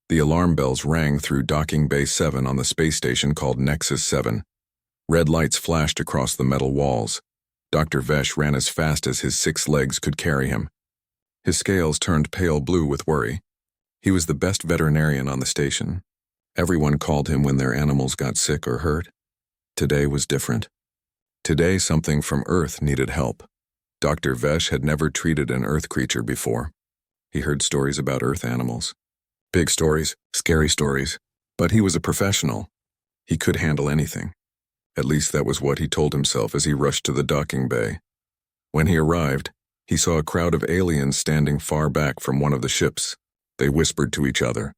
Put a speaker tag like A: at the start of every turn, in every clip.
A: The alarm bells rang through Docking Bay 7 on the space station called Nexus 7. Red lights flashed across the metal walls. Dr. Vesh ran as fast as his 6 legs could carry him. His scales turned pale blue with worry. He was the best veterinarian on the station. Everyone called him when their animals got sick or hurt. Today was different. Today something from Earth needed help. Dr. Vesh had never treated an Earth creature before. He heard stories about Earth animals. Big stories, scary stories. But he was a professional. He could handle anything. At least that was what he told himself as he rushed to the docking bay. When he arrived, he saw a crowd of aliens standing far back from one of the ships. They whispered to each other.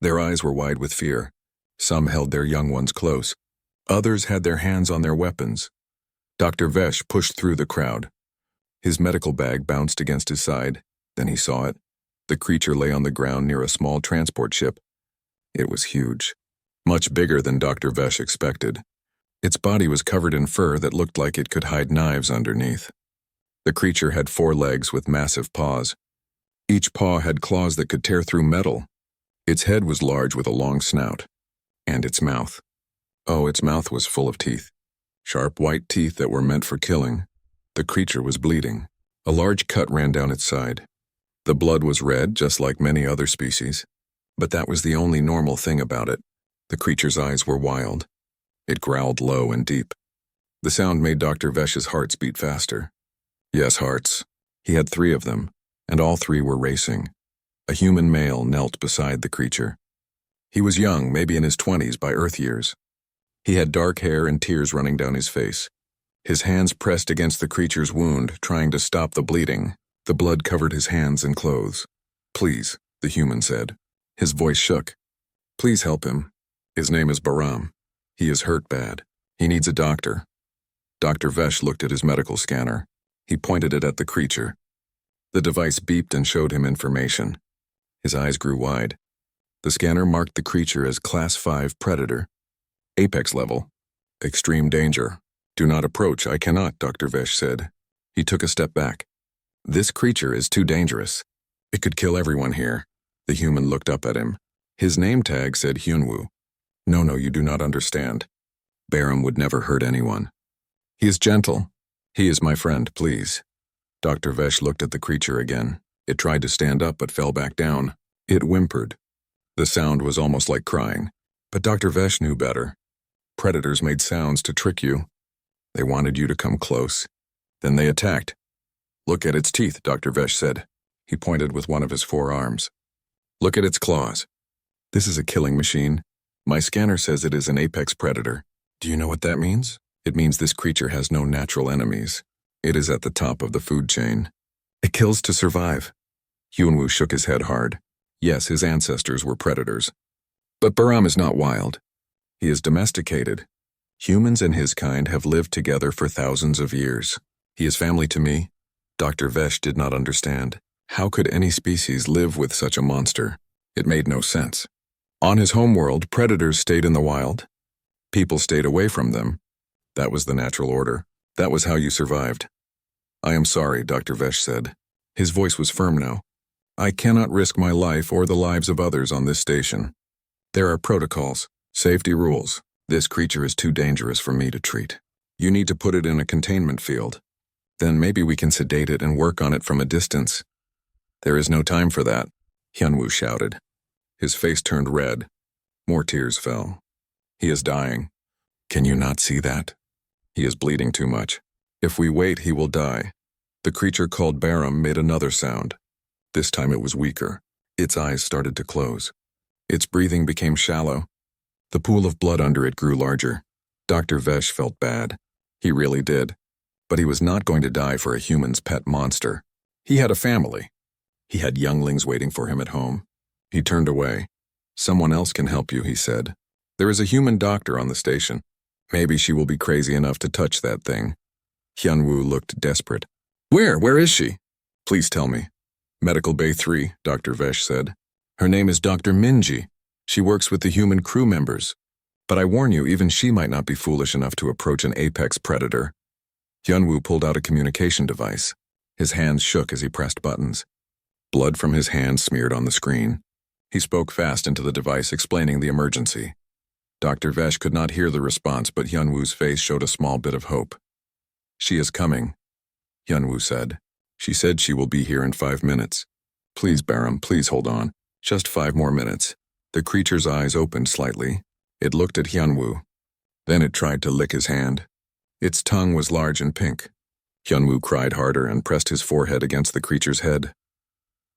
A: Their eyes were wide with fear. Some held their young ones close. Others had their hands on their weapons. Dr. Vesh pushed through the crowd. His medical bag bounced against his side. Then he saw it. The creature lay on the ground near a small transport ship. It was huge. Much bigger than Dr. Vesh expected. Its body was covered in fur that looked like it could hide knives underneath. The creature had 4 legs with massive paws. Each paw had claws that could tear through metal. Its head was large with a long snout. And its mouth. Oh, its mouth was full of teeth. Sharp white teeth that were meant for killing. The creature was bleeding. A large cut ran down its side. The blood was red, just like many other species. But that was the only normal thing about it. The creature's eyes were wild. It growled low and deep. The sound made Dr. Vesh's hearts beat faster. Yes, hearts. He had 3 of them, and all 3 were racing. A human male knelt beside the creature. He was young, maybe in his 20s by Earth years. He had dark hair and tears running down his face. His hands pressed against the creature's wound, trying to stop the bleeding. The blood covered his hands and clothes. "Please," the human said. His voice shook. "Please help him. His name is Baram. He is hurt bad. He needs a doctor." Dr. Vesh looked at his medical scanner. He pointed it at the creature. The device beeped and showed him information. His eyes grew wide. The scanner marked the creature as Class 5 Predator. Apex level. Extreme danger. "Do not approach, I cannot," Dr. Vesh said. He took a step back. "This creature is too dangerous. It could kill everyone here." The human looked up at him. His name tag said Hyunwoo. No, you do not understand. Baram would never hurt anyone. He is gentle. He is my friend, please." Dr. Vesh looked at the creature again. It tried to stand up but fell back down. It whimpered. The sound was almost like crying. But Dr. Vesh knew better. Predators made sounds to trick you. They wanted you to come close. Then they attacked. "Look at its teeth," Dr. Vesh said. He pointed with one of his 4 arms. "Look at its claws. This is a killing machine. My scanner says it is an apex predator. Do you know what that means? It means this creature has no natural enemies. It is at the top of the food chain. It kills to survive." Hyunwoo shook his head hard. Yes, his ancestors were predators. But Baram is not wild. He is domesticated. Humans and his kind have lived together for thousands of years. He is family to me. Dr. Vesh did not understand. How could any species live with such a monster? It made no sense. On his homeworld, predators stayed in the wild. People stayed away from them. That was the natural order. That was how you survived. "I am sorry," Dr. Vesh said. His voice was firm now. "I cannot risk my life or the lives of others on this station. There are protocols, safety rules. This creature is too dangerous for me to treat. You need to put it in a containment field. Then maybe we can sedate it and work on it from a distance." "There is no time for that," Hyunwoo shouted. His face turned red. More tears fell. "He is dying. Can you not see that? He is bleeding too much. If we wait, he will die." The creature called Baram made another sound. This time it was weaker. Its eyes started to close. Its breathing became shallow. The pool of blood under it grew larger. Dr. Vesh felt bad. He really did. But he was not going to die for a human's pet monster. He had a family. He had younglings waiting for him at home. He turned away. "Someone else can help you," he said. "There is a human doctor on the station. Maybe she will be crazy enough to touch that thing." Hyunwoo looked desperate. Where is she? Please tell me." "Medical Bay 3, Dr. Vesh said. "Her name is Dr. Minji. She works with the human crew members. But I warn you, even she might not be foolish enough to approach an apex predator." Hyunwoo pulled out a communication device. His hands shook as he pressed buttons. Blood from his hands smeared on the screen. He spoke fast into the device, explaining the emergency. Dr. Vesh could not hear the response, but Hyunwoo's face showed a small bit of hope. "She is coming," Hyunwoo said. "She said she will be here in 5 minutes. Please, Baram, please hold on. Just 5 more minutes." The creature's eyes opened slightly. It looked at Hyunwoo. Then it tried to lick his hand. Its tongue was large and pink. Hyunwoo cried harder and pressed his forehead against the creature's head.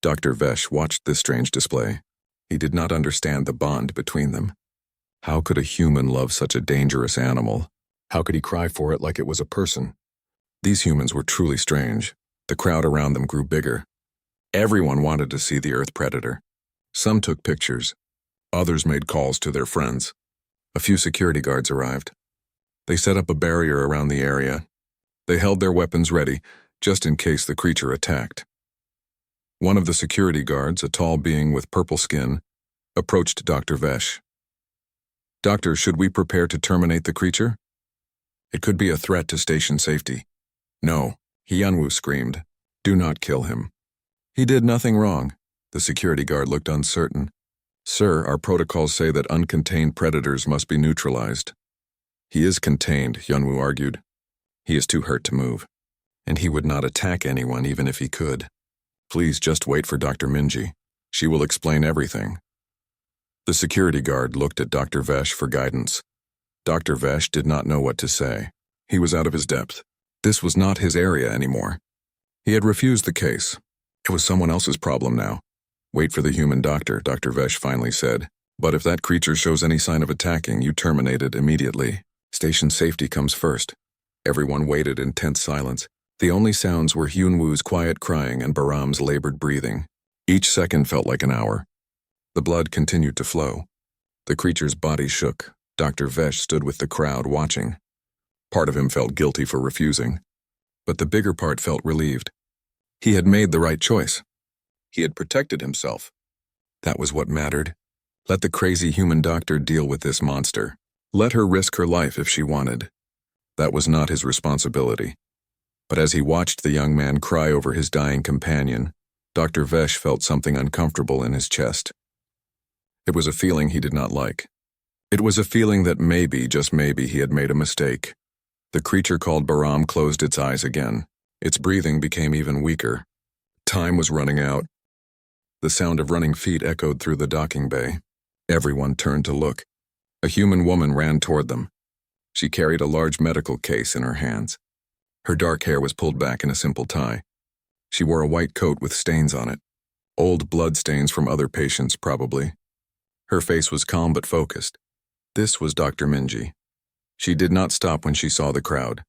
A: Dr. Vesh watched this strange display. He did not understand the bond between them. How could a human love such a dangerous animal? How could he cry for it like it was a person? These humans were truly strange. The crowd around them grew bigger. Everyone wanted to see the Earth predator. Some took pictures. Others made calls to their friends. A few security guards arrived. They set up a barrier around the area. They held their weapons ready, just in case the creature attacked. One of the security guards, a tall being with purple skin, approached Dr. Vesh. "Doctor, should we prepare to terminate the creature? It could be a threat to station safety." "No," Hyunwoo screamed. "Do not kill him. He did nothing wrong." The security guard looked uncertain. "Sir, our protocols say that uncontained predators must be neutralized." "He is contained," Hyunwoo argued. "He is too hurt to move, and he would not attack anyone even if he could. Please just wait for Dr. Minji. She will explain everything." The security guard looked at Dr. Vesh for guidance. Dr. Vesh did not know what to say. He was out of his depth. This was not his area anymore. He had refused the case. It was someone else's problem now. "Wait for the human doctor," Dr. Vesh finally said. "But if that creature shows any sign of attacking, you terminate it immediately. Station safety comes first." Everyone waited in tense silence. The only sounds were Hyunwoo's quiet crying and Baram's labored breathing. Each second felt like an hour. The blood continued to flow. The creature's body shook. Dr. Vesh stood with the crowd watching. Part of him felt guilty for refusing, but the bigger part felt relieved. He had made the right choice. He had protected himself. That was what mattered. Let the crazy human doctor deal with this monster. Let her risk her life if she wanted. That was not his responsibility. But as he watched the young man cry over his dying companion, Dr. Vesh felt something uncomfortable in his chest. It was a feeling he did not like. It was a feeling that maybe, just maybe, he had made a mistake. The creature called Baram closed its eyes again. Its breathing became even weaker. Time was running out. The sound of running feet echoed through the docking bay. Everyone turned to look. A human woman ran toward them. She carried a large medical case in her hands. Her dark hair was pulled back in a simple tie. She wore a white coat with stains on it. Old blood stains from other patients, probably. Her face was calm but focused. This was Dr. Minji. She did not stop when she saw the crowd.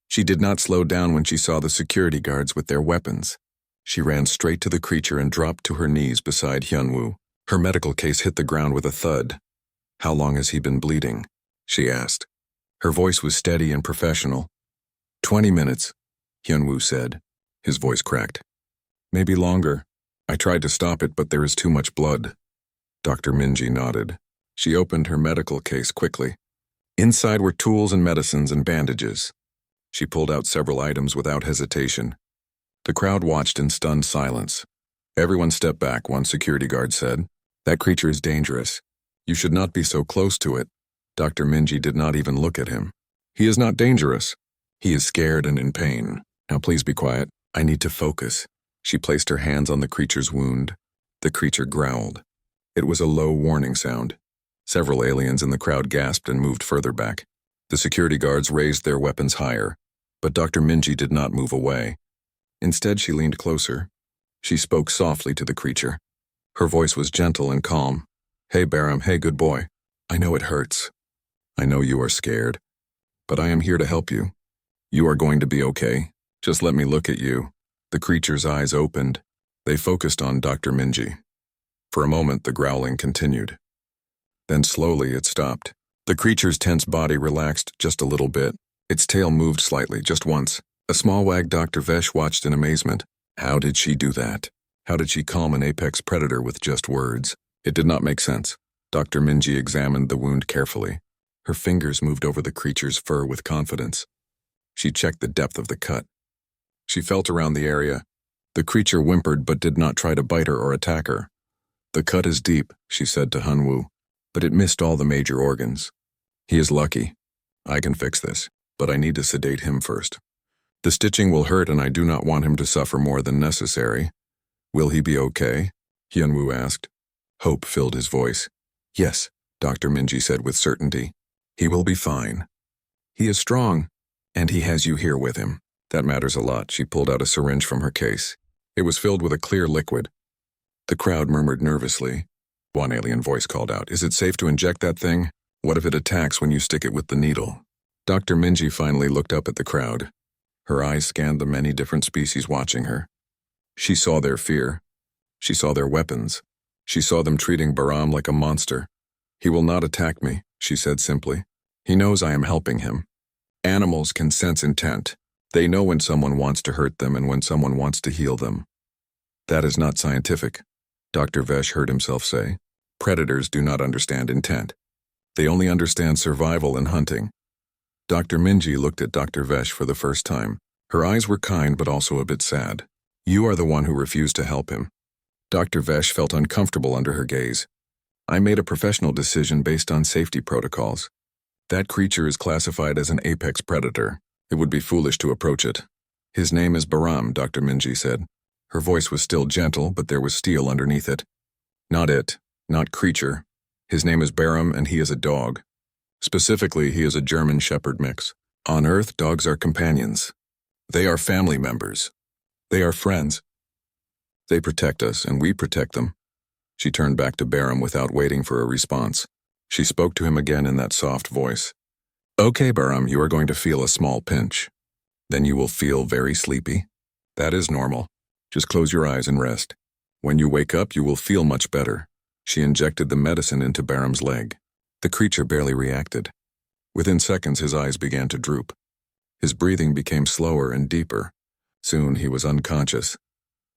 A: She did not slow down when she saw the security guards with their weapons. She ran straight to the creature and dropped to her knees beside Hyunwoo. Her medical case hit the ground with a thud. "How long has he been bleeding?" she asked. Her voice was steady and professional. 20 minutes, Hyunwoo said. His voice cracked. "Maybe longer. I tried to stop it, but there is too much blood." Dr. Minji nodded. She opened her medical case quickly. Inside were tools and medicines and bandages. She pulled out several items without hesitation. The crowd watched in stunned silence. Everyone stepped back, one security guard said. "That creature is dangerous. You should not be so close to it." Dr. Minji did not even look at him. "He is not dangerous. He is scared and in pain. Now please be quiet. I need to focus." She placed her hands on the creature's wound. The creature growled. It was a low warning sound. Several aliens in the crowd gasped and moved further back. The security guards raised their weapons higher, but Dr. Minji did not move away. Instead, she leaned closer. She spoke softly to the creature. Her voice was gentle and calm. "Hey, Baram, hey, good boy. I know it hurts. I know you are scared, but I am here to help you. You are going to be okay. Just let me look at you." The creature's eyes opened. They focused on Dr. Minji. For a moment, the growling continued. Then slowly it stopped. The creature's tense body relaxed just a little bit. Its tail moved slightly, just once. A small wag Dr. Vesh watched in amazement. How did she do that? How did she calm an apex predator with just words? It did not make sense. Dr. Minji examined the wound carefully. Her fingers moved over the creature's fur with confidence. She checked the depth of the cut. She felt around the area. The creature whimpered but did not try to bite her or attack her. The cut is deep, she said to Hunwoo, but it missed all the major organs. He is lucky. I can fix this, but I need to sedate him first. The stitching will hurt and I do not want him to suffer more than necessary. Will he be okay? Hyunwoo asked. Hope filled his voice. Yes, Dr. Minji said with certainty. He will be fine. He is strong, and he has you here with him. That matters a lot. She pulled out a syringe from her case. It was filled with a clear liquid. The crowd murmured nervously. One alien voice called out, Is it safe to inject that thing? What if it attacks when you stick it with the needle? Dr. Minji finally looked up at the crowd. Her eyes scanned the many different species watching her. She saw their fear. She saw their weapons. She saw them treating Baram like a monster. He will not attack me, she said simply. He knows I am helping him. Animals can sense intent. They know when someone wants to hurt them and when someone wants to heal them. That is not scientific, Dr. Vesh heard himself say. Predators do not understand intent. They only understand survival and hunting. Dr. Minji looked at Dr. Vesh for the first time. Her eyes were kind but also a bit sad. You are the one who refused to help him. Dr. Vesh felt uncomfortable under her gaze. I made a professional decision based on safety protocols. That creature is classified as an apex predator. It would be foolish to approach it. His name is Baram, Dr. Minji said. Her voice was still gentle, but there was steel underneath it. Not creature. His name is Baram and he is a dog. Specifically, he is a German Shepherd mix. On Earth, dogs are companions. They are family members. They are friends. They protect us and we protect them. She turned back to Baram without waiting for a response. She spoke to him again in that soft voice. Okay, Baram, you are going to feel a small pinch. Then you will feel very sleepy. That is normal. Just close your eyes and rest. When you wake up, you will feel much better. She injected the medicine into Baram's leg. The creature barely reacted. Within seconds, his eyes began to droop. His breathing became slower and deeper. Soon, he was unconscious.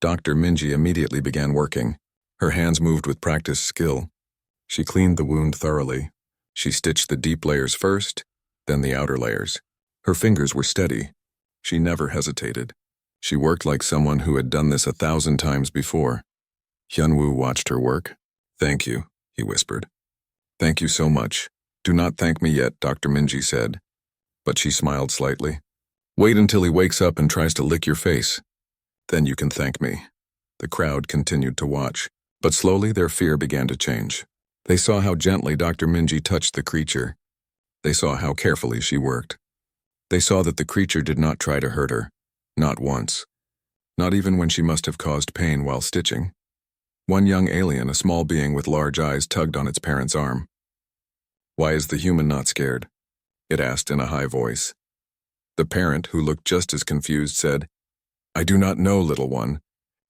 A: Dr. Minji immediately began working. Her hands moved with practiced skill. She cleaned the wound thoroughly. She stitched the deep layers first, then the outer layers. Her fingers were steady. She never hesitated. She worked like someone who had done this 1,000 times before. Hyunwoo watched her work. Thank you, he whispered. Thank you so much. Do not thank me yet, Dr. Minji said. But she smiled slightly. Wait until he wakes up and tries to lick your face. Then you can thank me. The crowd continued to watch, but slowly their fear began to change. They saw how gently Dr. Minji touched the creature. They saw how carefully she worked. They saw that the creature did not try to hurt her. Not once. Not even when she must have caused pain while stitching. One young alien, a small being with large eyes, tugged on its parent's arm. Why is the human not scared? It asked in a high voice. The parent, who looked just as confused, said, I do not know, little one.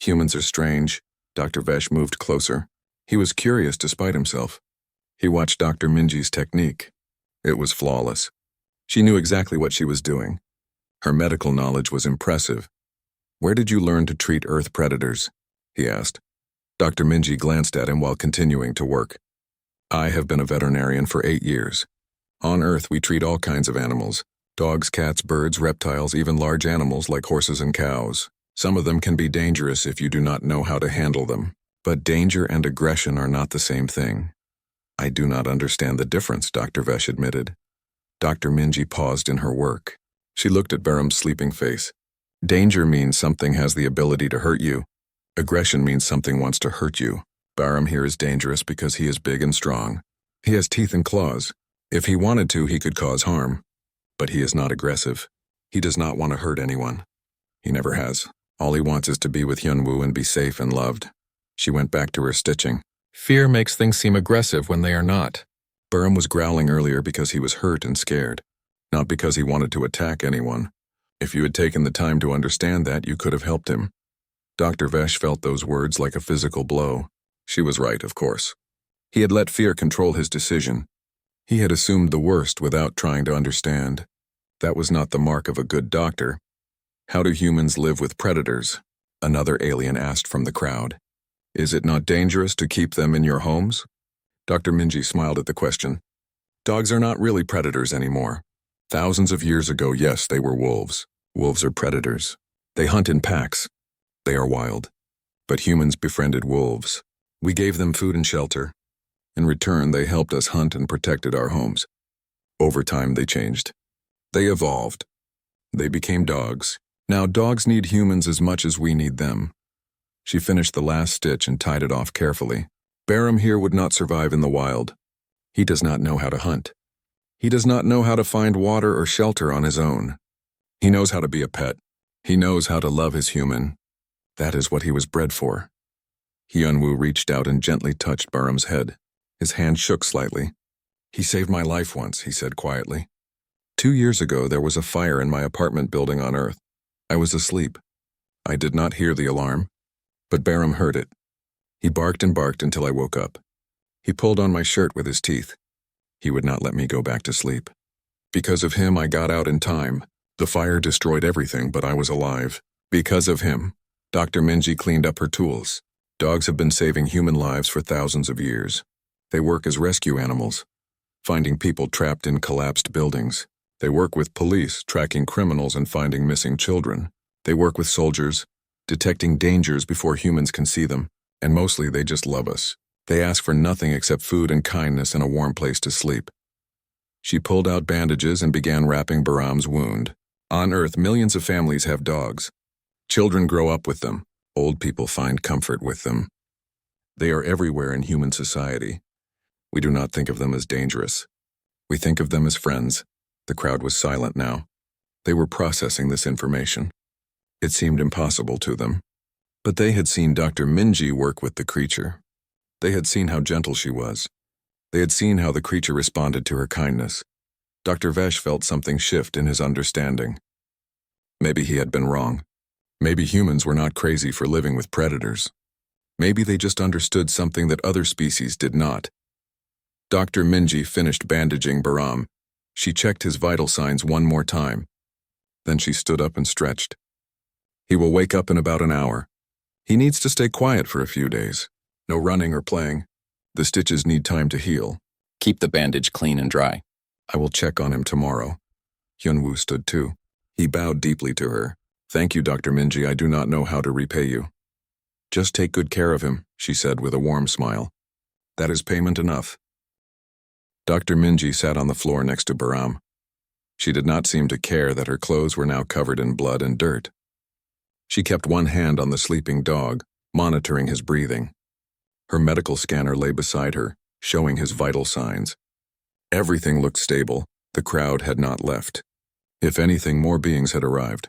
A: Humans are strange. Dr. Vesh moved closer. He was curious despite himself. He watched Dr. Minji's technique. It was flawless. She knew exactly what she was doing. Her medical knowledge was impressive. Where did you learn to treat Earth predators? He asked. Dr. Minji glanced at him while continuing to work. I have been a veterinarian for 8 years. On Earth, we treat all kinds of animals. Dogs, cats, birds, reptiles, even large animals like horses and cows. Some of them can be dangerous if you do not know how to handle them. But danger and aggression are not the same thing. I do not understand the difference, Dr. Vesh admitted. Dr. Minji paused in her work. She looked at Baram's sleeping face. Danger means something has the ability to hurt you. Aggression means something wants to hurt you. Baram here is dangerous because he is big and strong. He has teeth and claws. If he wanted to, he could cause harm. But he is not aggressive. He does not want to hurt anyone. He never has. All he wants is to be with Hyunwoo and be safe and loved. She went back to her stitching. Fear makes things seem aggressive when they are not. Baram was growling earlier because he was hurt and scared, not because he wanted to attack anyone. If you had taken the time to understand that, you could have helped him. Dr. Vesh felt those words like a physical blow. She was right, of course. He had let fear control his decision. He had assumed the worst without trying to understand. That was not the mark of a good doctor. How do humans live with predators? Another alien asked from the crowd. Is it not dangerous to keep them in your homes? Dr. Minji smiled at the question. Dogs are not really predators anymore. Thousands of years ago, yes, they were wolves. Wolves are predators. They hunt in packs. They are wild. But humans befriended wolves. We gave them food and shelter. In return, they helped us hunt and protected our homes. Over time, they changed. They evolved. They became dogs. Now dogs need humans as much as we need them. She finished the last stitch and tied it off carefully. Barham here would not survive in the wild. He does not know how to hunt. He does not know how to find water or shelter on his own. He knows how to be a pet. He knows how to love his human. That is what he was bred for. Hyunwoo reached out and gently touched Barham's head. His hand shook slightly. He saved my life once, he said quietly. 2 years ago, there was a fire in my apartment building on Earth. I was asleep. I did not hear the alarm, but Barham heard it. He barked and barked until I woke up. He pulled on my shirt with his teeth. He would not let me go back to sleep. Because of him, I got out in time. The fire destroyed everything, but I was alive. Because of him, Dr. Minji cleaned up her tools. Dogs have been saving human lives for thousands of years. They work as rescue animals, finding people trapped in collapsed buildings. They work with police, tracking criminals and finding missing children. They work with soldiers, detecting dangers before humans can see them. And mostly they just love us. They ask for nothing except food and kindness and a warm place to sleep. She pulled out bandages and began wrapping Barham's wound. On Earth, millions of families have dogs. Children grow up with them. Old people find comfort with them. They are everywhere in human society. We do not think of them as dangerous. We think of them as friends. The crowd was silent now. They were processing this information. It seemed impossible to them. But they had seen Dr. Minji work with the creature. They had seen how gentle she was. They had seen how the creature responded to her kindness. Dr. Vesh felt something shift in his understanding. Maybe he had been wrong. Maybe humans were not crazy for living with predators. Maybe they just understood something that other species did not. Dr. Minji finished bandaging Barham. She checked his vital signs one more time. Then she stood up and stretched. He will wake up in about an hour. He needs to stay quiet for a few days. No running or playing. The stitches need time to heal.
B: Keep the bandage clean and dry.
A: I will check on him tomorrow. Hyunwoo stood too. He bowed deeply to her. Thank you, Dr. Minji. I do not know how to repay you. Just take good care of him, she said with a warm smile. That is payment enough. Dr. Minji sat on the floor next to Barham. She did not seem to care that her clothes were now covered in blood and dirt. She kept one hand on the sleeping dog, monitoring his breathing. Her medical scanner lay beside her, showing his vital signs. Everything looked stable. The crowd had not left. If anything, more beings had arrived.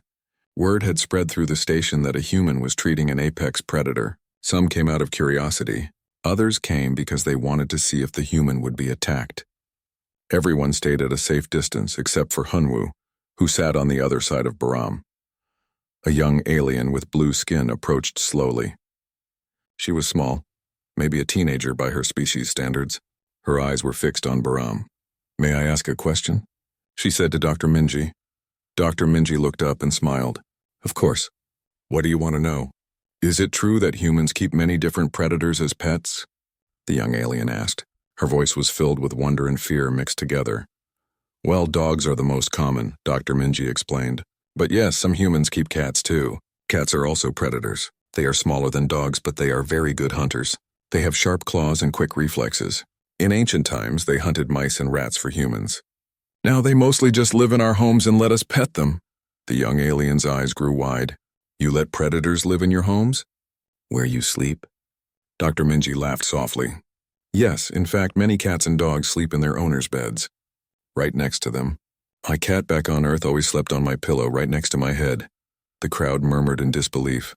A: Word had spread through the station that a human was treating an apex predator. Some came out of curiosity. Others came because they wanted to see if the human would be attacked. Everyone stayed at a safe distance except for Hyunwoo, who sat on the other side of Barham. A young alien with blue skin approached slowly. She was small, maybe a teenager by her species standards. Her eyes were fixed on Barham. May I ask a question? She said to Dr. Minji. Dr. Minji looked up and smiled. Of course. What do you want to know? Is it true that humans keep many different predators as pets? The young alien asked. Her voice was filled with wonder and fear mixed together. Well, dogs are the most common, Dr. Minji explained. But yes, some humans keep cats too. Cats are also predators. They are smaller than dogs, but they are very good hunters. They have sharp claws and quick reflexes. In ancient times, they hunted mice and rats for humans. Now they mostly just live in our homes and let us pet them. The young alien's eyes grew wide. You let predators live in your homes? Where you sleep? Dr. Minji laughed softly. Yes, in fact, many cats and dogs sleep in their owners' beds. Right next to them. My cat back on Earth always slept on my pillow right next to my head. The crowd murmured in disbelief.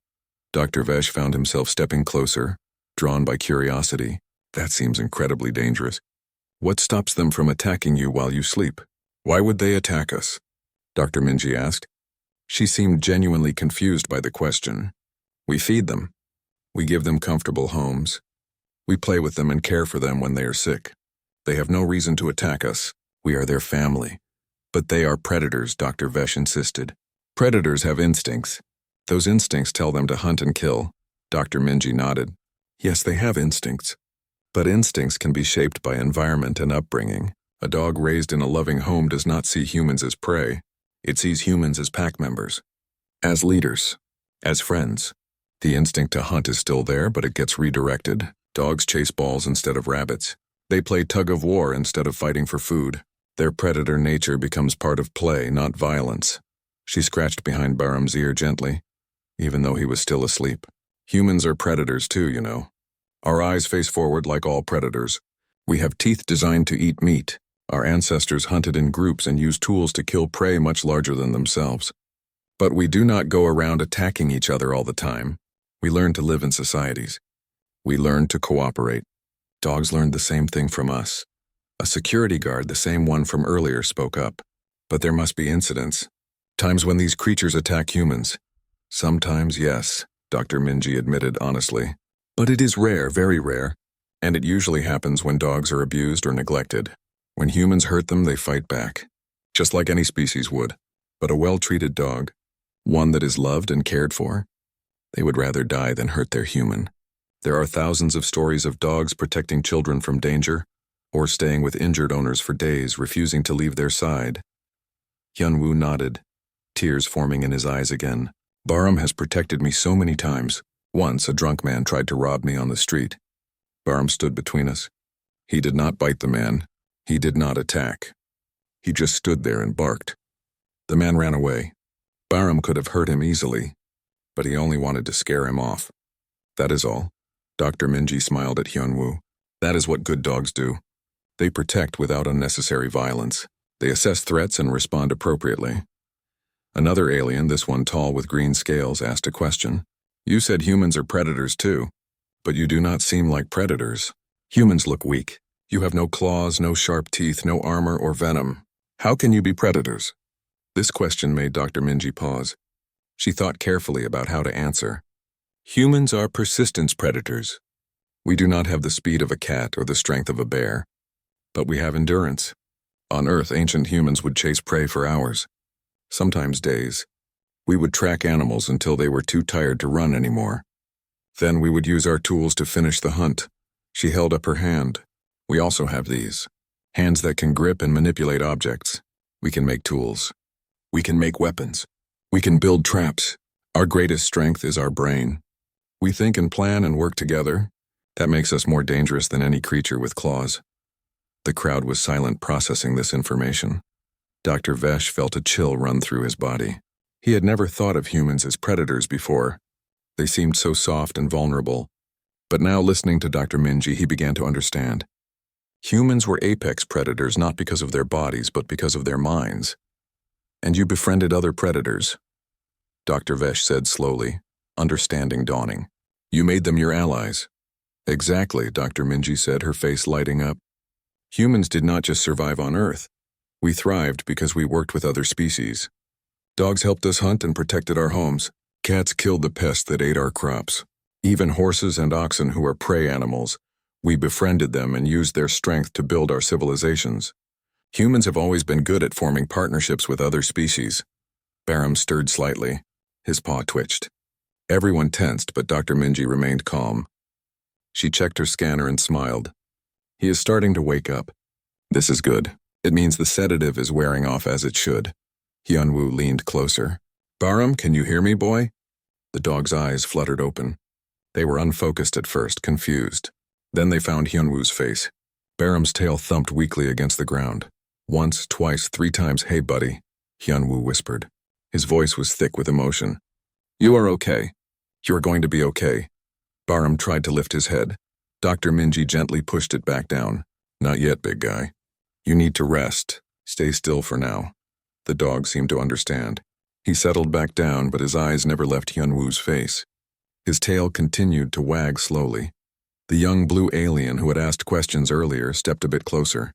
A: Dr. Vesh found himself stepping closer, drawn by curiosity. That seems incredibly dangerous. What stops them from attacking you while you sleep? Why would they attack us? Dr. Minji asked. She seemed genuinely confused by the question. We feed them. We give them comfortable homes. We play with them and care for them when they are sick. They have no reason to attack us. We are their family. But they are predators, Dr. Vesh insisted. Predators have instincts. Those instincts tell them to hunt and kill. Dr. Minji nodded. Yes, they have instincts. But instincts can be shaped by environment and upbringing. A dog raised in a loving home does not see humans as prey. It sees humans as pack members, as leaders, as friends. The instinct to hunt is still there, but it gets redirected. Dogs chase balls instead of rabbits. They play tug-of-war instead of fighting for food. Their predator nature becomes part of play, not violence. She scratched behind Barham's ear gently, even though he was still asleep. Humans are predators too, you know. Our eyes face forward like all predators. We have teeth designed to eat meat. Our ancestors hunted in groups and used tools to kill prey much larger than themselves. But we do not go around attacking each other all the time. We learn to live in societies. We learn to cooperate. Dogs learned the same thing from us. A security guard, the same one from earlier, spoke up. But there must be incidents. Times when these creatures attack humans. Sometimes, yes, Dr. Minji admitted honestly. But it is rare, very rare. And it usually happens when dogs are abused or neglected. When humans hurt them, they fight back. Just like any species would. But a well-treated dog, one that is loved and cared for, they would rather die than hurt their human. There are thousands of stories of dogs protecting children from danger, or staying with injured owners for days, refusing to leave their side. Hyunwoo nodded, tears forming in his eyes again. Barham has protected me so many times. Once, a drunk man tried to rob me on the street. Barham stood between us. He did not bite the man. He did not attack. He just stood there and barked. The man ran away. Barham could have hurt him easily, but he only wanted to scare him off. That is all. Dr. Minji smiled at Hyunwoo. That is what good dogs do. They protect without unnecessary violence. They assess threats and respond appropriately. Another alien, this one tall with green scales, asked a question. You said humans are predators too, but you do not seem like predators. Humans look weak. You have no claws, no sharp teeth, no armor or venom. How can you be predators? This question made Dr. Minji pause. She thought carefully about how to answer. Humans are persistence predators. We do not have the speed of a cat or the strength of a bear, but we have endurance. On Earth, ancient humans would chase prey for hours, sometimes days. We would track animals until they were too tired to run anymore. Then we would use our tools to finish the hunt. She held up her hand. We also have these. Hands that can grip and manipulate objects. We can make tools. We can make weapons. We can build traps. Our greatest strength is our brain. We think and plan and work together. That makes us more dangerous than any creature with claws. The crowd was silent, processing this information. Dr. Vesh felt a chill run through his body. He had never thought of humans as predators before. They seemed so soft and vulnerable. But now, listening to Dr. Minji, he began to understand. Humans were apex predators not because of their bodies, but because of their minds. And you befriended other predators, Dr. Vesh said slowly, understanding dawning. You made them your allies. Exactly, Dr. Minji said, her face lighting up. Humans did not just survive on Earth. We thrived because we worked with other species. Dogs helped us hunt and protected our homes. Cats killed the pests that ate our crops. Even horses and oxen, who are prey animals, we befriended them and used their strength to build our civilizations. Humans have always been good at forming partnerships with other species. Barham stirred slightly. His paw twitched. Everyone tensed, but Dr. Minji remained calm. She checked her scanner and smiled. He is starting to wake up. This is good. It means the sedative is wearing off as it should. Hyunwoo leaned closer. Barham, can you hear me, boy? The dog's eyes fluttered open. They were unfocused at first, confused. Then they found Hyunwoo's face. Barham's tail thumped weakly against the ground. Once, twice, 3 times, "Hey, buddy," Hyunwoo whispered. His voice was thick with emotion. You are okay. You are going to be okay. Barham tried to lift his head. Dr. Minji gently pushed it back down. Not yet, big guy. You need to rest. Stay still for now. The dog seemed to understand. He settled back down, but his eyes never left Hyunwoo's face. His tail continued to wag slowly. The young blue alien who had asked questions earlier stepped a bit closer.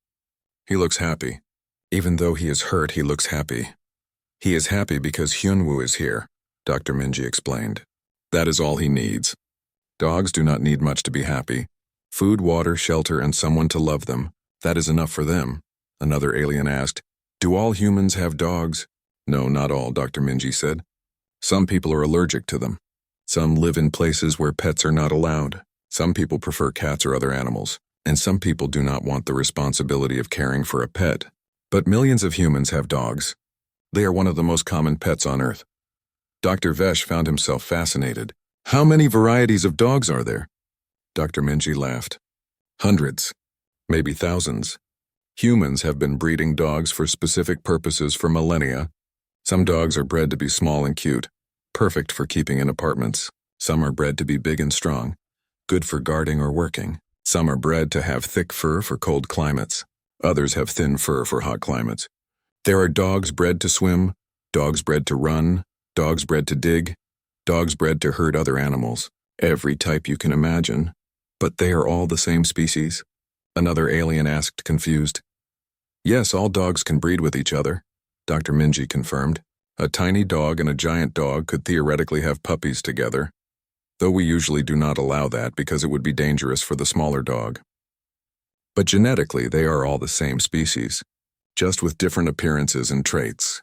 A: He looks happy. Even though he is hurt, he looks happy. He is happy because Hyunwoo is here, Dr. Minji explained. That is all he needs. Dogs do not need much to be happy. Food, water, shelter, and someone to love them. That is enough for them. Another alien asked, Do all humans have dogs? No, not all, Dr. Minji said. Some people are allergic to them. Some live in places where pets are not allowed. Some people prefer cats or other animals. And some people do not want the responsibility of caring for a pet. But millions of humans have dogs. They are one of the most common pets on Earth. Dr. Vesh found himself fascinated. How many varieties of dogs are there? Dr. Minji laughed. Hundreds, maybe thousands. Humans have been breeding dogs for specific purposes for millennia. Some dogs are bred to be small and cute, perfect for keeping in apartments. Some are bred to be big and strong, good for guarding or working. Some are bred to have thick fur for cold climates. Others have thin fur for hot climates. There are dogs bred to swim, dogs bred to run, dogs bred to dig, dogs bred to herd other animals. Every type you can imagine. But they are all the same species? Another alien asked, confused. Yes, all dogs can breed with each other, Dr. Minji confirmed. A tiny dog and a giant dog could theoretically have puppies together, though we usually do not allow that because it would be dangerous for the smaller dog. But genetically, they are all the same species, just with different appearances and traits.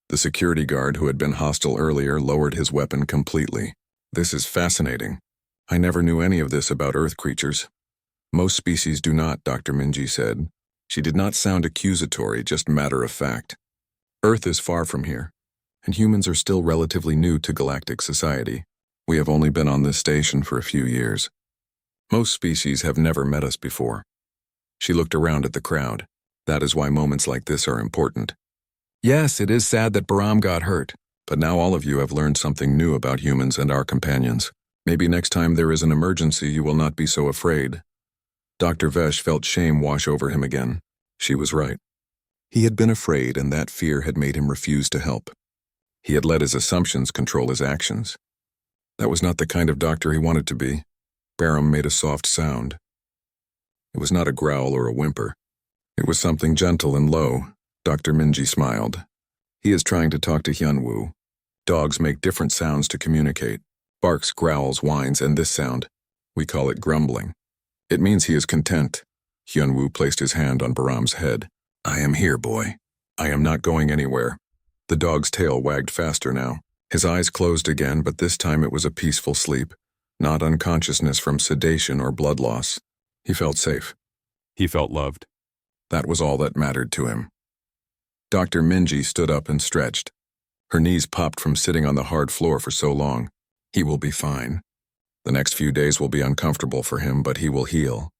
A: The security guard who had been hostile earlier lowered his weapon completely. This is fascinating. I never knew any of this about Earth creatures. Most species do not, Dr. Minji said. She did not sound accusatory, just matter of fact. Earth is far from here, and humans are still relatively new to galactic society. We have only been on this station for a few years. Most species have never met us before. She looked around at the crowd. That is why moments like this are important. Yes, it is sad that Baram got hurt, but now all of you have learned something new about humans and our companions. Maybe next time there is an emergency, you will not be so afraid. Dr. Vesh felt shame wash over him again. She was right. He had been afraid, and that fear had made him refuse to help. He had let his assumptions control his actions. That was not the kind of doctor he wanted to be. Baram made a soft sound. It was not a growl or a whimper. It was something gentle and low. Dr. Minji smiled. He is trying to talk to Hyunwoo. Dogs make different sounds to communicate. Barks, growls, whines, and this sound. We call it grumbling. It means he is content. Hyunwoo placed his hand on Baram's head. I am here, boy. I am not going anywhere. The dog's tail wagged faster now. His eyes closed again, but this time it was a peaceful sleep, not unconsciousness from sedation or blood loss. He felt safe.
C: He felt loved.
A: That was all that mattered to him. Dr. Minji stood up and stretched. Her knees popped from sitting on the hard floor for so long. He will be fine. The next few days will be uncomfortable for him, but he will heal.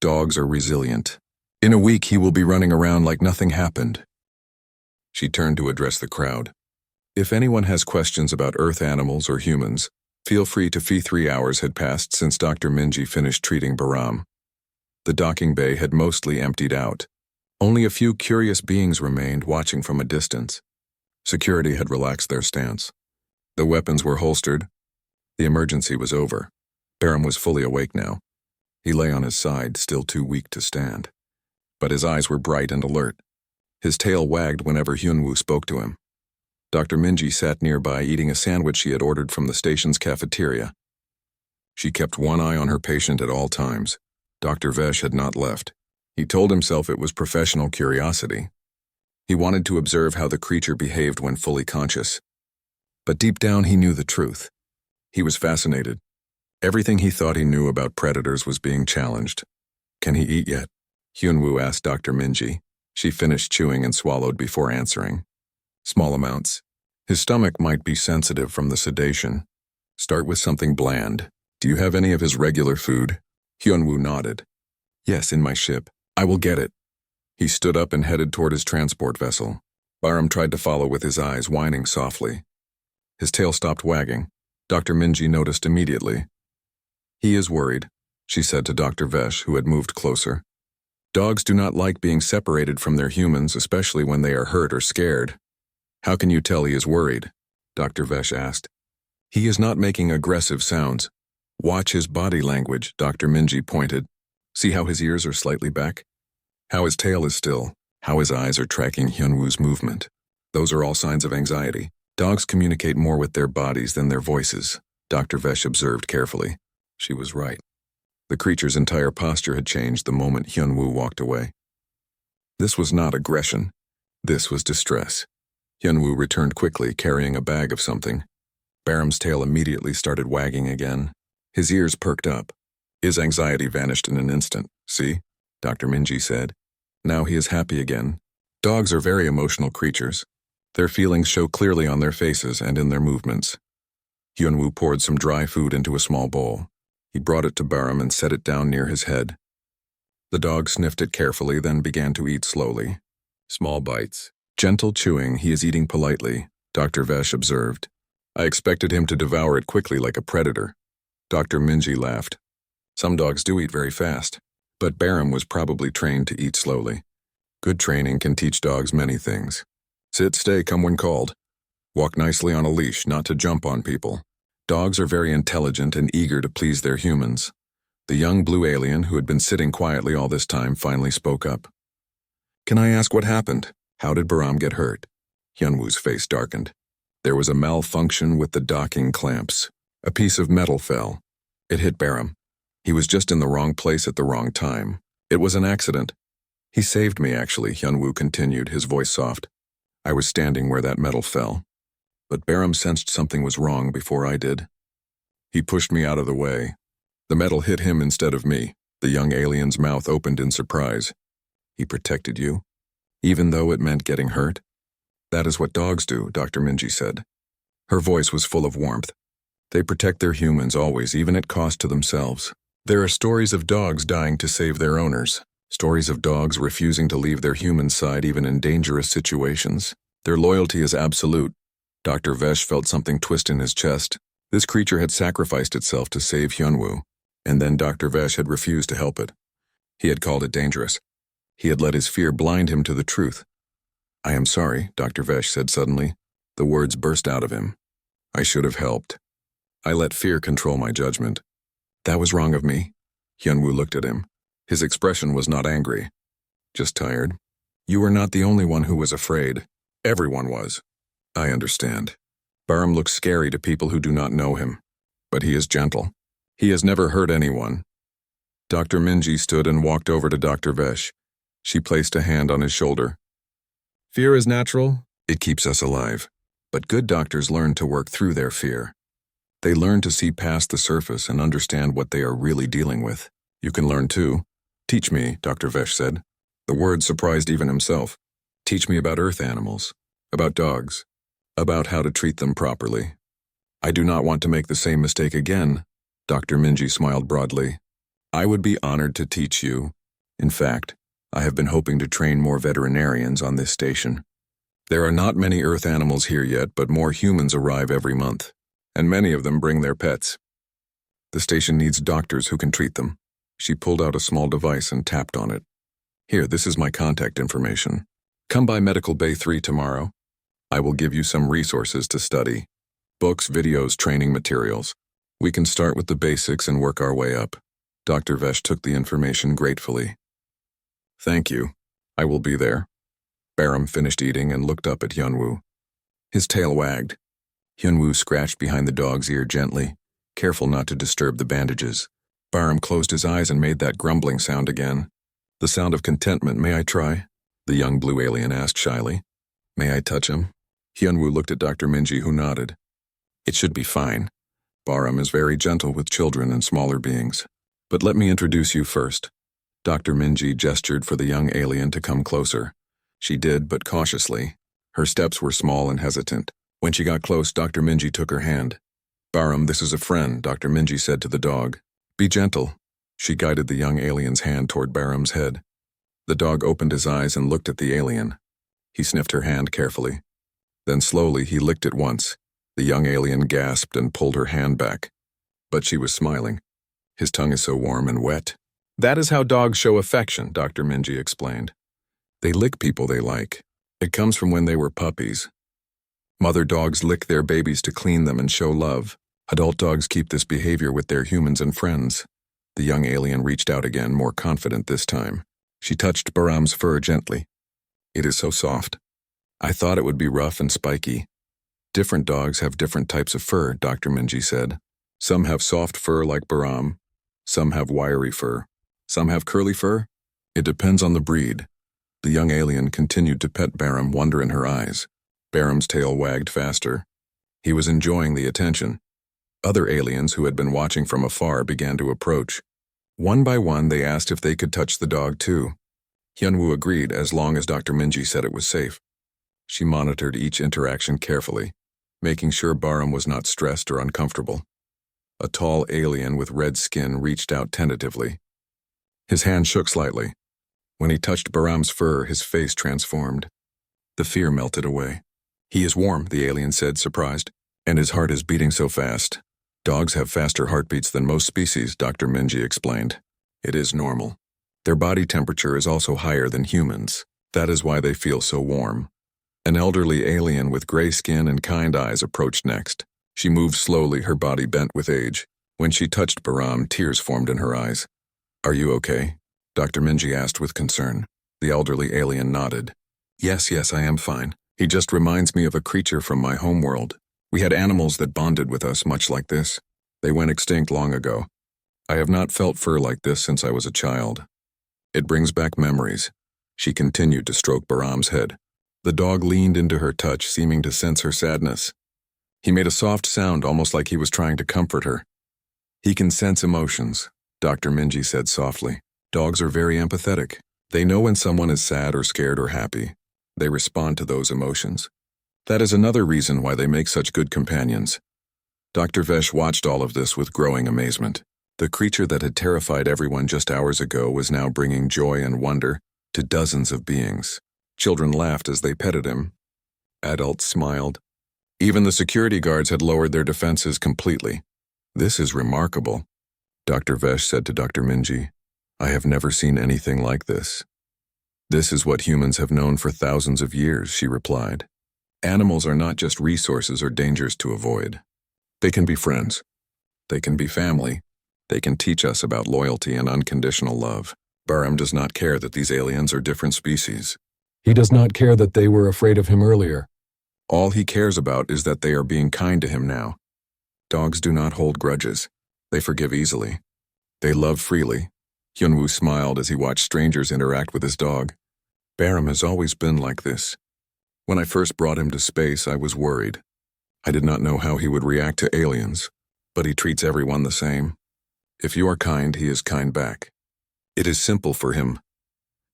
A: Dogs are resilient. In a week, he will be running around like nothing happened. She turned to address the crowd. If anyone has questions about Earth animals or humans, feel free to. 3 hours had passed since Dr. Minji finished treating Baram. The docking bay had mostly emptied out. Only a few curious beings remained, watching from a distance. Security had relaxed their stance. The weapons were holstered. The emergency was over. Baram was fully awake now. He lay on his side, still too weak to stand. But his eyes were bright and alert. His tail wagged whenever Hyunwoo spoke to him. Dr. Minji sat nearby eating a sandwich she had ordered from the station's cafeteria. She kept one eye on her patient at all times. Dr. Vesh had not left. He told himself it was professional curiosity. He wanted to observe how the creature behaved when fully conscious. But deep down he knew the truth. He was fascinated. Everything he thought he knew about predators was being challenged. Can he eat yet? Hyunwoo asked Dr. Minji. She finished chewing and swallowed before answering. Small amounts. His stomach might be sensitive from the sedation. Start with something bland. Do you have any of his regular food? Hyunwoo nodded. Yes, in my ship. I will get it. He stood up and headed toward his transport vessel. Baram tried to follow with his eyes, whining softly. His tail stopped wagging. Dr. Minji noticed immediately. He is worried, she said to Dr. Vesh, who had moved closer. Dogs do not like being separated from their humans, especially when they are hurt or scared. How can you tell he is worried? Dr. Vesh asked. He is not making aggressive sounds. Watch his body language, Dr. Minji pointed. See how his ears are slightly back? How his tail is still? How his eyes are tracking Hyunwoo's movement? Those are all signs of anxiety. Dogs communicate more with their bodies than their voices, Dr. Vesh observed carefully. She was right. The creature's entire posture had changed the moment Hyunwoo walked away. This was not aggression. This was distress. Hyunwoo returned quickly, carrying a bag of something. Baram's tail immediately started wagging again. His ears perked up. His anxiety vanished in an instant. See? Dr. Minji said. Now he is happy again. Dogs are very emotional creatures. Their feelings show clearly on their faces and in their movements. Hyunwoo poured some dry food into a small bowl. He brought it to Barum and set it down near his head. The dog sniffed it carefully, then began to eat slowly. Small bites. Gentle chewing, he is eating politely, Dr. Vesh observed. I expected him to devour it quickly like a predator. Dr. Minji laughed. Some dogs do eat very fast, but Barum was probably trained to eat slowly. Good training can teach dogs many things. Sit, stay, come when called. Walk nicely on a leash, not to jump on people. Dogs are very intelligent and eager to please their humans. The young blue alien, who had been sitting quietly all this time, finally spoke up. Can I ask what happened? How did Barum get hurt? Hyunwoo's face darkened. There was a malfunction with the docking clamps. A piece of metal fell. It hit Barum. He was just in the wrong place at the wrong time. It was an accident. He saved me, actually, Hyunwoo continued, his voice soft. I was standing where that metal fell. But Barum sensed something was wrong before I did. He pushed me out of the way. The metal hit him instead of me. The young alien's mouth opened in surprise. He protected you? Even though it meant getting hurt? That is what dogs do, Dr. Minji said. Her voice was full of warmth. They protect their humans always, even at cost to themselves. There are stories of dogs dying to save their owners. Stories of dogs refusing to leave their human side even in dangerous situations. Their loyalty is absolute. Dr. Vesh felt something twist in his chest. This creature had sacrificed itself to save Hyunwoo, and then Dr. Vesh had refused to help it. He had called it dangerous. He had let his fear blind him to the truth. I am sorry, Dr. Vesh said suddenly. The words burst out of him. I should have helped. I let fear control my judgment. That was wrong of me. Hyunwoo looked at him. His expression was not angry, just tired. You were not the only one who was afraid. Everyone was. I understand. Barum looks scary to people who do not know him, but he is gentle. He has never hurt anyone. Dr. Minji stood and walked over to Dr. Vesh. She placed a hand on his shoulder. Fear is natural. It keeps us alive. But good doctors learn to work through their fear. They learn to see past the surface and understand what they are really dealing with. You can learn too. Teach me, Dr. Vesh said. The word surprised even himself. Teach me about earth animals, about dogs, about how to treat them properly. I do not want to make the same mistake again, Dr. Minji smiled broadly. I would be honored to teach you. In fact, I have been hoping to train more veterinarians on this station. There are not many earth animals here yet, but more humans arrive every month, and many of them bring their pets. The station needs doctors who can treat them. She pulled out a small device and tapped on it. Here, this is my contact information. Come by Medical Bay 3 tomorrow. I will give you some resources to study. Books, videos, training materials. We can start with the basics and work our way up. Dr. Vesh took the information gratefully. Thank you. I will be there. Barum finished eating and looked up at Hyunwoo. His tail wagged. Hyunwoo scratched behind the dog's ear gently, careful not to disturb the bandages. Barum closed his eyes and made that grumbling sound again. The sound of contentment. May I try? The young blue alien asked shyly. May I touch him? Hyunwoo looked at Dr. Minji, who nodded. It should be fine. Barum is very gentle with children and smaller beings. But let me introduce you first. Dr. Minji gestured for the young alien to come closer. She did, but cautiously. Her steps were small and hesitant. When she got close, Dr. Minji took her hand. Barum, this is a friend, Dr. Minji said to the dog. Be gentle. She guided the young alien's hand toward Barum's head. The dog opened his eyes and looked at the alien. He sniffed her hand carefully. Then slowly he licked it once. The young alien gasped and pulled her hand back. But she was smiling. His tongue is so warm and wet. That is how dogs show affection, Dr. Minji explained. They lick people they like. It comes from when they were puppies. Mother dogs lick their babies to clean them and show love. Adult dogs keep this behavior with their humans and friends. The young alien reached out again, more confident this time. She touched Barum's fur gently. It is so soft. I thought it would be rough and spiky. Different dogs have different types of fur, Dr. Minji said. Some have soft fur like Barum. Some have wiry fur. Some have curly fur. It depends on the breed. The young alien continued to pet Barum, wonder in her eyes. Barum's tail wagged faster. He was enjoying the attention. Other aliens who had been watching from afar began to approach. One by one, they asked if they could touch the dog too. Hyunwoo agreed as long as Dr. Minji said it was safe. She monitored each interaction carefully, making sure Barum was not stressed or uncomfortable. A tall alien with red skin reached out tentatively. His hand shook slightly. When he touched Bahram's fur, his face transformed. The fear melted away. "He is warm," the alien said, surprised, "and his heart is beating so fast." "Dogs have faster heartbeats than most species," Dr. Minji explained. "It is normal. Their body temperature is also higher than humans. That is why they feel so warm." An elderly alien with gray skin and kind eyes approached next. She moved slowly, her body bent with age. When she touched Bahram, tears formed in her eyes. "Are you okay?" Dr. Minji asked with concern. The elderly alien nodded. Yes, I am fine. He just reminds me of a creature from my homeworld. We had animals that bonded with us much like this. They went extinct long ago. I have not felt fur like this since I was a child. It brings back memories." She continued to stroke Bahram's head. The dog leaned into her touch, seeming to sense her sadness. He made a soft sound, almost like he was trying to comfort her. "He can sense emotions," Dr. Minji said softly. "Dogs are very empathetic. They know when someone is sad or scared or happy. They respond to those emotions. That is another reason why they make such good companions." Dr. Vesh watched all of this with growing amazement. The creature that had terrified everyone just hours ago was now bringing joy and wonder to dozens of beings. Children laughed as they petted him. Adults smiled. Even the security guards had lowered their defenses completely. "This is remarkable," Dr. Vesh said to Dr. Minji. "I have never seen anything like this." "This is what humans have known for thousands of years," she replied. "Animals are not just resources or dangers to avoid. They can be friends. They can be family. They can teach us about loyalty and unconditional love." Bahram does not care that these aliens are different species. He does not care that they were afraid of him earlier. All he cares about is that they are being kind to him now. Dogs do not hold grudges. They forgive easily. They love freely. Hyunwoo smiled as he watched strangers interact with his dog. "Bahram has always been like this. When I first brought him to space, I was worried. I did not know how he would react to aliens, but he treats everyone the same. If you are kind, he is kind back. It is simple for him."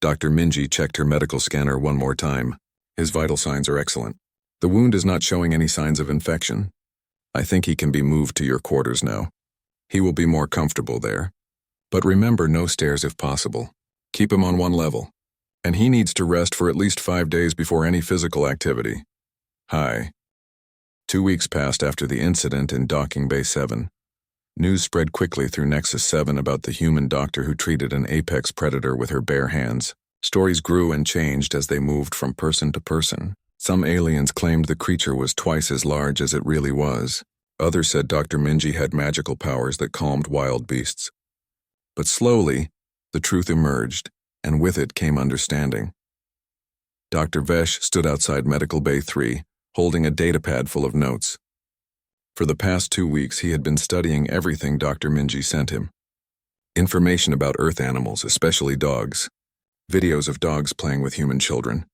A: Dr. Minji checked her medical scanner one more time. His vital signs are excellent. The wound is not showing any signs of infection. I think he can be moved to your quarters now. He will be more comfortable there. But remember, no stairs if possible. Keep him on one level. And he needs to rest for at least 5 days before any physical activity. Hi. 2 weeks passed after the incident in Docking Bay 7. News spread quickly through Nexus 7 about the human doctor who treated an apex predator with her bare hands. Stories grew and changed as they moved from person to person. Some aliens claimed the creature was twice as large as it really was. Others said Dr. Minji had magical powers that calmed wild beasts. But slowly, the truth emerged, and with it came understanding. Dr. Vesh stood outside Medical Bay 3, holding a datapad full of notes. For the past 2 weeks, he had been studying everything Dr. Minji sent him. Information about Earth animals, especially dogs. Videos of dogs playing with human children.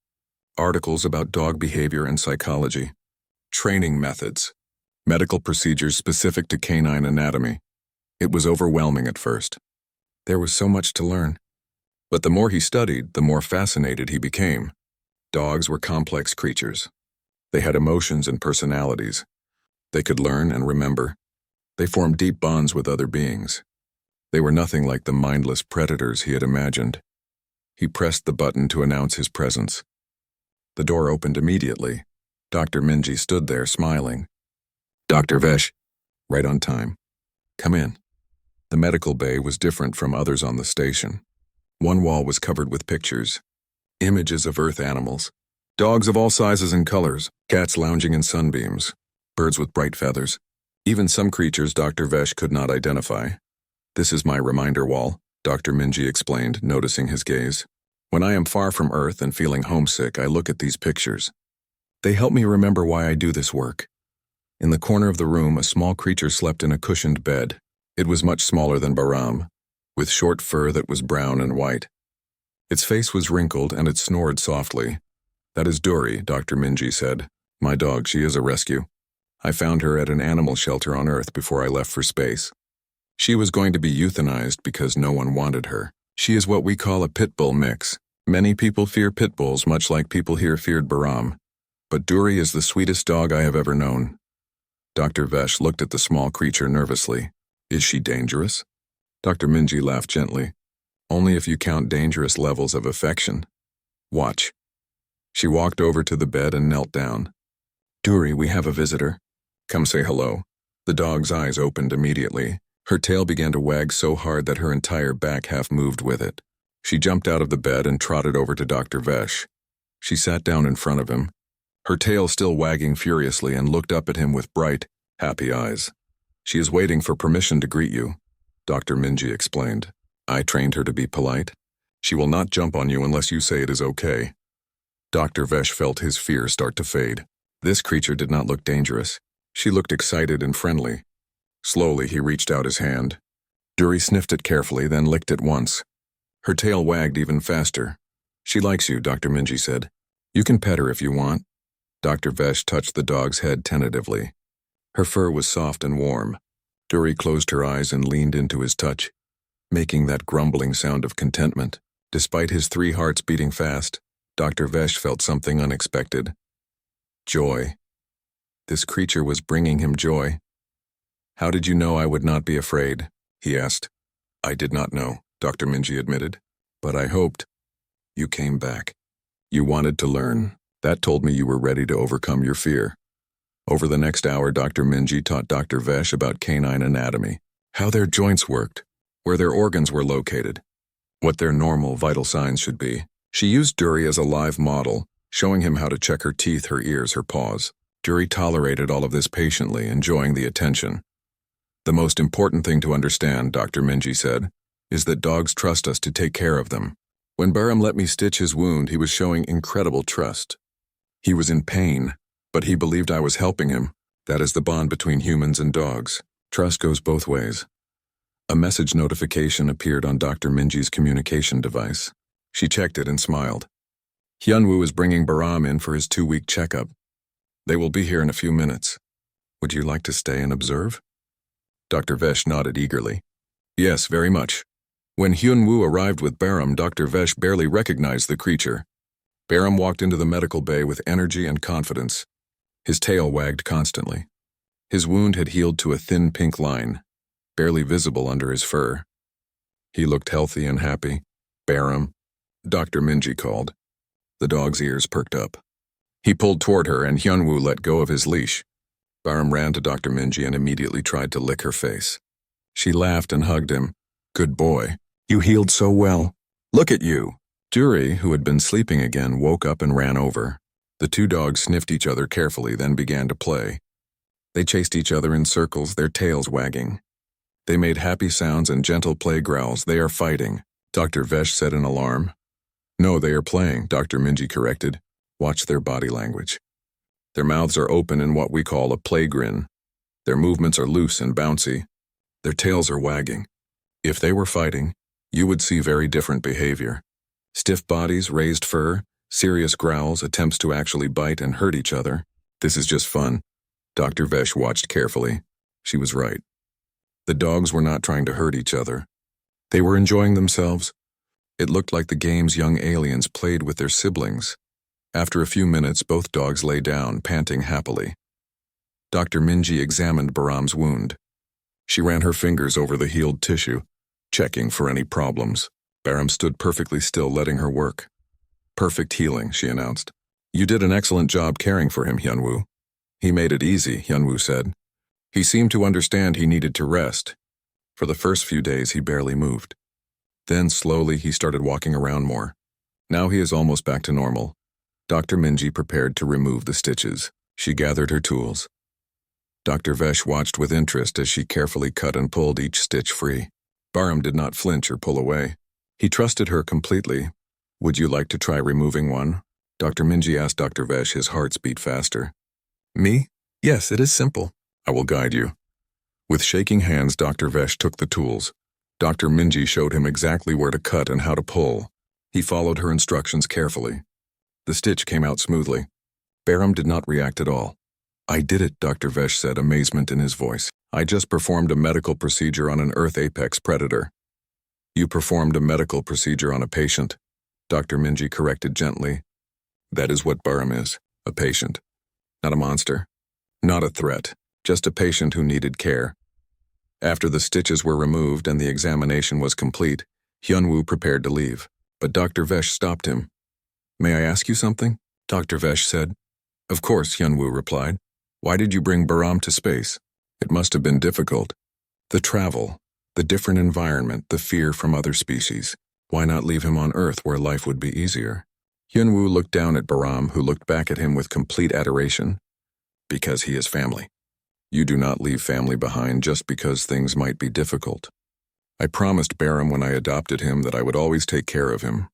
A: Articles about dog behavior and psychology. Training methods. Medical procedures specific to canine anatomy. It was overwhelming at first. There was so much to learn. But the more he studied, the more fascinated he became. Dogs were complex creatures. They had emotions and personalities. They could learn and remember. They formed deep bonds with other beings. They were nothing like the mindless predators he had imagined. He pressed the button to announce his presence. The door opened immediately. Dr. Minji stood there, smiling. "Dr. Vesh." "Right on time. Come in." The medical bay was different from others on the station. One wall was covered with pictures. Images of Earth animals. Dogs of all sizes and colors, cats lounging in sunbeams, birds with bright feathers. Even some creatures Dr. Vesh could not identify. "This is my reminder wall," Dr. Minji explained, noticing his gaze. "When I am far from Earth and feeling homesick, I look at these pictures. They help me remember why I do this work." In the corner of the room, a small creature slept in a cushioned bed. It was much smaller than Bahram, with short fur that was brown and white. Its face was wrinkled and it snored softly. "That is Dory," Dr. Minji said. "My dog, she is a rescue. I found her at an animal shelter on Earth before I left for space. She was going to be euthanized because no one wanted her. She is what we call a pit bull mix. Many people fear pit bulls, much like people here feared Bahram. But Dory is the sweetest dog I have ever known." Dr. Vesh looked at the small creature nervously. Is she dangerous? Dr. Minji laughed gently. Only if you count dangerous levels of affection. Watch. She walked over to the bed and knelt down. Duri, we have a visitor. Come say hello. The dog's eyes opened immediately. Her tail began to wag so hard that her entire back half moved with it. She jumped out of the bed and trotted over to Dr. Vesh. She sat down in front of him, her tail still wagging furiously, and looked up at him with bright, happy eyes. She is waiting for permission to greet you, Dr. Minji explained. I trained her to be polite. She will not jump on you unless you say it is okay. Dr. Vesh felt his fear start to fade. This creature did not look dangerous. She looked excited and friendly. Slowly, he reached out his hand. Duri sniffed it carefully, then licked it once. Her tail wagged even faster. She likes you, Dr. Minji said. You can pet her if you want. Dr. Vesh touched the dog's head tentatively. Her fur was soft and warm. Duri closed her eyes and leaned into his touch, making that grumbling sound of contentment. Despite his 3 hearts beating fast, Dr. Vesh felt something unexpected. Joy. This creature was bringing him joy. How did you know I would not be afraid? He asked. I did not know, Dr. Minji admitted, but I hoped. You came back. You wanted to learn. That told me you were ready to overcome your fear. Over the next hour, Dr. Minji taught Dr. Vesh about canine anatomy, how their joints worked, where their organs were located, what their normal vital signs should be. She used Duri as a live model, showing him how to check her teeth, her ears, her paws. Duri tolerated all of this patiently, enjoying the attention. The most important thing to understand, Dr. Minji said, is that dogs trust us to take care of them. When Baram let me stitch his wound, he was showing incredible trust. He was in pain, but he believed I was helping him. That is the bond between humans and dogs. Trust goes both ways. A message notification appeared on Dr. Minji's communication device. She checked it and smiled. Hyunwoo is bringing Baram in for his 2-week checkup. They will be here in a few minutes. Would you like to stay and observe? Dr. Vesh nodded eagerly. Yes, very much. When Hyunwoo arrived with Baram, Dr. Vesh barely recognized the creature. Baram walked into the medical bay with energy and confidence. His tail wagged constantly. His wound had healed to a thin pink line, barely visible under his fur. He looked healthy and happy. Baram, Dr. Minji called. The dog's ears perked up. He pulled toward her, and Hyunwoo let go of his leash. Baram ran to Dr. Minji and immediately tried to lick her face. She laughed and hugged him. Good boy. You healed so well. Look at you. Duri, who had been sleeping again, woke up and ran over. The 2 dogs sniffed each other carefully, then began to play. They chased each other in circles, their tails wagging. They made happy sounds and gentle play growls. They are fighting, Dr. Vesh said in alarm. No, they are playing, Dr. Minji corrected. Watch their body language. Their mouths are open in what we call a play grin. Their movements are loose and bouncy. Their tails are wagging. If they were fighting, you would see very different behavior. Stiff bodies, raised fur, serious growls, attempts to actually bite and hurt each other. This is just fun. Dr. Vesh watched carefully. She was right. The dogs were not trying to hurt each other. They were enjoying themselves. It looked like the games young aliens played with their siblings. After a few minutes, both dogs lay down, panting happily. Dr. Minji examined Baram's wound. She ran her fingers over the healed tissue, checking for any problems. Baram stood perfectly still, letting her work. Perfect healing, she announced. You did an excellent job caring for him, Hyunwoo. He made it easy, Hyunwoo said. He seemed to understand he needed to rest. For the first few days, he barely moved. Then, slowly, he started walking around more. Now he is almost back to normal. Dr. Minji prepared to remove the stitches. She gathered her tools. Dr. Vesh watched with interest as she carefully cut and pulled each stitch free. Baram did not flinch or pull away. He trusted her completely. Would you like to try removing one? Dr. Minji asked Dr. Vesh, his hearts beat faster. Me? Yes, it is simple. I will guide you. With shaking hands, Dr. Vesh took the tools. Dr. Minji showed him exactly where to cut and how to pull. He followed her instructions carefully. The stitch came out smoothly. Baram did not react at all. I did it, Dr. Vesh said, amazement in his voice. I just performed a medical procedure on an Earth apex predator. You performed a medical procedure on a patient, Dr. Minji corrected gently. That is what Baram is, a patient. Not a monster. Not a threat, just a patient who needed care. After the stitches were removed and the examination was complete, Hyunwoo prepared to leave, but Dr. Vesh stopped him. "May I ask you something?" Dr. Vesh said. "Of course," Hyunwoo replied. "Why did you bring Baram to space? It must have been difficult. The travel, the different environment, the fear from other species. Why not leave him on Earth where life would be easier?" Hyunwoo looked down at Baram, who looked back at him with complete adoration. "Because he is family. You do not leave family behind just because things might be difficult. I promised Baram when I adopted him that I would always take care of him.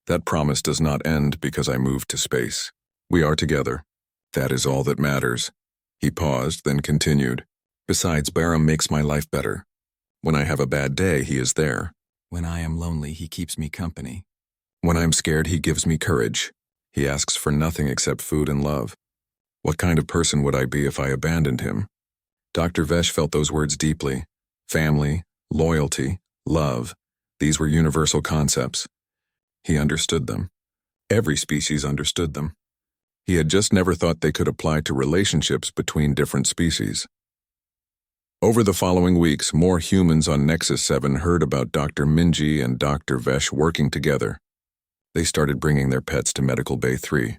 A: That promise does not end because I moved to space. We are together. That is all that matters." He paused, then continued. "Besides, Baram makes my life better. When I have a bad day, he is there. When I am lonely, he keeps me company. When I am scared, he gives me courage. He asks for nothing except food and love. What kind of person would I be if I abandoned him?" Dr. Vesh felt those words deeply. Family, loyalty, love, these were universal concepts. He understood them. Every species understood them. He had just never thought they could apply to relationships between different species. Over the following weeks, more humans on Nexus 7 heard about Dr. Minji and Dr. Vesh working together. They started bringing their pets to Medical Bay 3.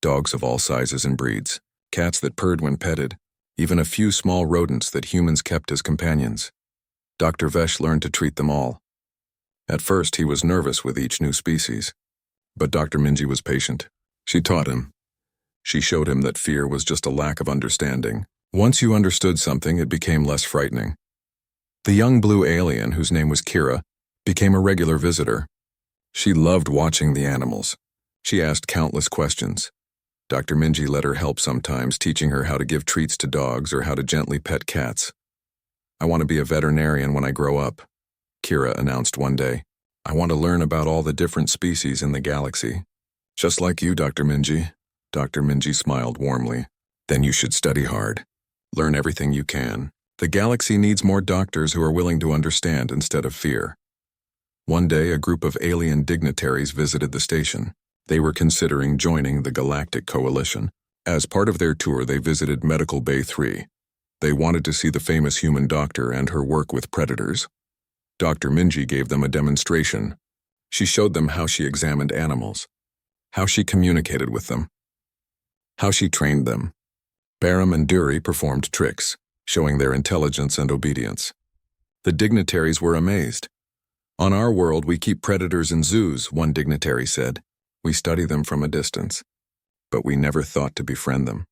A: Dogs of all sizes and breeds, cats that purred when petted, even a few small rodents that humans kept as companions. Dr. Vesh learned to treat them all. At first, he was nervous with each new species. But Dr. Minji was patient. She taught him. She showed him that fear was just a lack of understanding. Once you understood something, it became less frightening. The young blue alien, whose name was Kira, became a regular visitor. She loved watching the animals. She asked countless questions. Dr. Minji let her help sometimes, teaching her how to give treats to dogs or how to gently pet cats. "I want to be a veterinarian when I grow up," Kira announced one day. "I want to learn about all the different species in the galaxy." "Just like you, Dr. Minji." Dr. Minji smiled warmly. "Then you should study hard. Learn everything you can. The galaxy needs more doctors who are willing to understand instead of fear." One day, a group of alien dignitaries visited the station. They were considering joining the Galactic Coalition. As part of their tour, they visited Medical Bay 3. They wanted to see the famous human doctor and her work with predators. Dr. Minji gave them a demonstration. She showed them how she examined animals, how she communicated with them, how she trained them. Baram and Duri performed tricks, showing their intelligence and obedience. The dignitaries were amazed. "On our world, we keep predators in zoos," one dignitary said. "We study them from a distance, but we never thought to befriend them."